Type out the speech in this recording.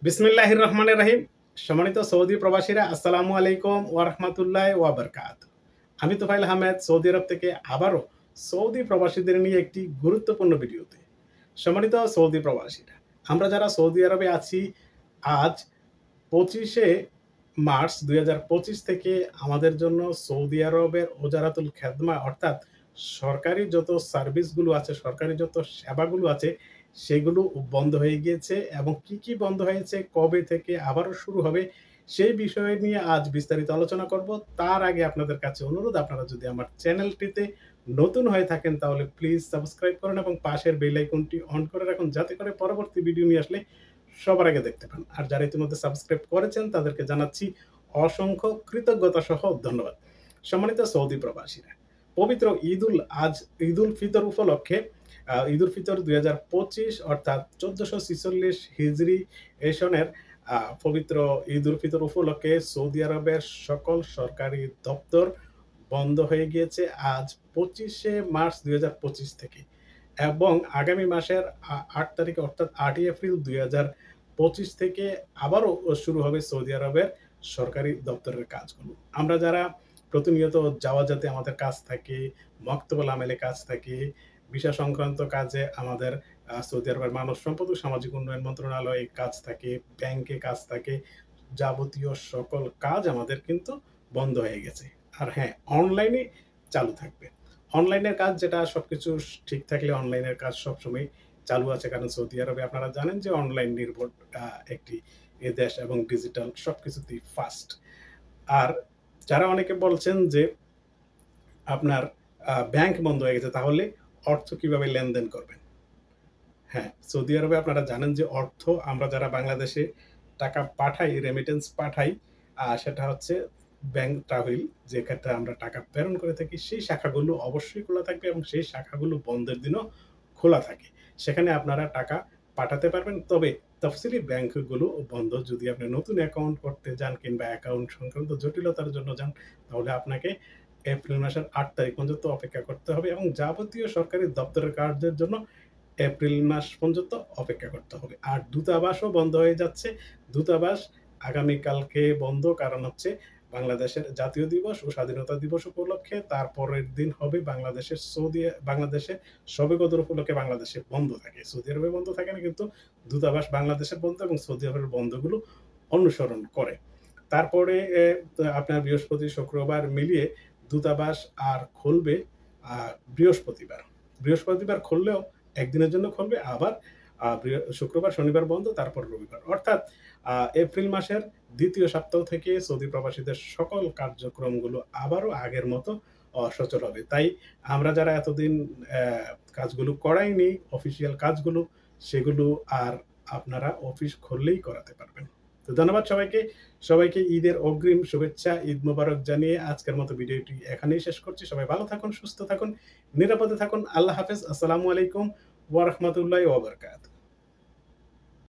বিসমিল্লাহির রহমানির রহিম। সম্মানিত সৌদি প্রবাসীরা, আসসালামু আলাইকুম ওয়া রাহমাতুল্লাহি ওয়া বারাকাতুহু। আমি তোফায়েল আহমেদ সৌদি আরব থেকে আবারও সৌদি প্রবাসীদের নিয়ে একটি গুরুত্বপূর্ণ ভিডিওতে। সম্মানিত সৌদি প্রবাসীরা, আমরা যারা সৌদি আরবে আছি, আজ 25শে মার্চ 2025 থেকে আমাদের জন্য সৌদি আরবের ওজারাতুল খেদমা অর্থাৎ সরকারি যত সার্ভিসগুলো আছে, সরকারি যত সেবাগুলো আছে সেগুলো বন্ধ হয়ে গিয়েছে এবং কি বন্ধ হয়েছে, কবে থেকে আবারও শুরু হবে সেই বিষয় নিয়ে আজ বিস্তারিত আলোচনা করব। তার আগে আপনাদের কাছে অনুরোধ, আপনারা যদি আমার চ্যানেলটিতে নতুন হয়ে থাকেন তাহলে প্লিজ সাবস্ক্রাইব করুন এবং পাশের বেল আইকনটি অন করে রাখুন, যাতে করে পরবর্তী ভিডিও নিয়ে আসলে সবার আগে দেখতে পান। আর যারা ইতিমধ্যে সাবস্ক্রাইব করেছেন তাদেরকে জানাচ্ছি অসংখ্য কৃতজ্ঞতা সহ ধন্যবাদ। সম্মানিত সৌদি প্রবাসীরা, পবিত্র ঈদুল ফিতর উপলক্ষে ঈদুল ফিতর 2025 অর্থাৎ 1446 হিজরি সনের পবিত্র ঈদুল ফিতর উপলক্ষে সৌদি আরবের সকল সরকারি দপ্তর বন্ধ হয়ে গিয়েছে আজ 25শে মার্চ 2025 থেকে, এবং আগামী মাসের 8 তারিখে অর্থাৎ 8ই এপ্রিল 2025 থেকে আবারও শুরু হবে সৌদি আরবের সরকারি দপ্তরের কাজগুলো। আমরা যারা প্রতিনিয়ত যাওয়া যেতে আমাদের কাজ থাকে, মক্তবুল আমেলে কাজ থাকে, ভিসা সংক্রান্ত কাজে আমাদের সৌদি আরবের মানব সম্পদ ও সামাজিক উন্নয়ন মন্ত্রণালয়ে কাজ থাকে, ব্যাংকে কাজ থাকে, যাবতীয় সকল কাজ আমাদের কিন্তু বন্ধ হয়ে গেছে। আর হ্যাঁ, অনলাইনে চালু থাকবে। অনলাইনের কাজ যেটা সবকিছু ঠিক থাকলে অনলাইনের কাজ সবসময় চালু আছে, কারণ সৌদি আরবে আপনারা জানেন যে অনলাইন নির্ভর একটি দেশ এবং ডিজিটাল সবকিছুতেই ফাস্ট। আর যারা অনেকে বলছেন যে আপনার ব্যাংক বন্ধ হয়ে গেছে, তাহলে অর্থ কিভাবে লেনদেন করবেন? হ্যাঁ, সৌদি আরবে আপনারা জানেন যে অর্থ আমরা যারা বাংলাদেশে টাকা পাঠাই, রেমিটেন্স পাঠাই, সেটা হচ্ছে ব্যাংক ট্রাভেল, যে ক্ষেত্রে আমরা টাকা প্রেরণ করে থাকি, সেই শাখাগুলো অবশ্যই খোলা থাকবে এবং সেই শাখাগুলো বন্ধের দিনও খোলা থাকে। সেখানে আপনারা টাকা পাঠাতে পারবেন। তবে তফসিলি ব্যাংকগুলো বন্ধ। যদি আপনি নতুন অ্যাকাউন্ট করতে যান কিংবা অ্যাকাউন্ট সংক্রান্ত জটিলতার জন্য যান, তাহলে আপনাকে এপ্রিল মাসের 8 তারিখ পর্যন্ত অপেক্ষা করতে হবে এবং যাবতীয় সরকারি দপ্তরের কার্যের জন্য এপ্রিল মাস পর্যন্ত অপেক্ষা করতে হবে। আর দূতাবাসও বন্ধ হয়ে যাচ্ছে। দূতাবাস আগামীকালকে বন্ধ, কারণ হচ্ছে বাংলাদেশের জাতীয় দিবস ও স্বাধীনতা দিবস উপলক্ষে। তারপরের দিন হবে বাংলাদেশের শবে কদর উপলক্ষে বাংলাদেশে বন্ধ থাকে। সৌদি আরবে বন্ধ থাকে না, কিন্তু দূতাবাস বাংলাদেশের বন্ধ এবং সৌদি আরবের বন্ধগুলো অনুসরণ করে। তারপরে আপনার বৃহস্পতি শুক্রবার মিলিয়ে দূতাবাস আর খুলবে বৃহস্পতিবার। বৃহস্পতিবার খুললেও একদিনের জন্য খুলবে, আবার শুক্রবার শনিবার বন্ধ, তারপর রবিবার। অর্থাৎ এপ্রিল মাসের দ্বিতীয় সপ্তাহ থেকে সৌদি প্রবাসীদের সকল কার্যক্রমগুলো আবারও আগের মতো সচল হবে। তাই আমরা যারা এতদিন কাজগুলো করাইনি, অফিসিয়াল কাজগুলো, সেগুলো আর আপনারা অফিস খুললেই করাতে পারবেন। তো ধন্যবাদ সবাইকে। সবাইকে ঈদের অগ্রিম শুভেচ্ছা, ঈদ মোবারক জানিয়ে আজকের মতো ভিডিওটি এখানেই শেষ করছি। সবাই ভালো থাকুন, সুস্থ থাকুন, নিরাপদে থাকুন। আল্লাহ হাফেজ। আসসালামু আলাইকুম ওয়া রাহমাতুল্লাহি ওয়া বারাকাতুহু।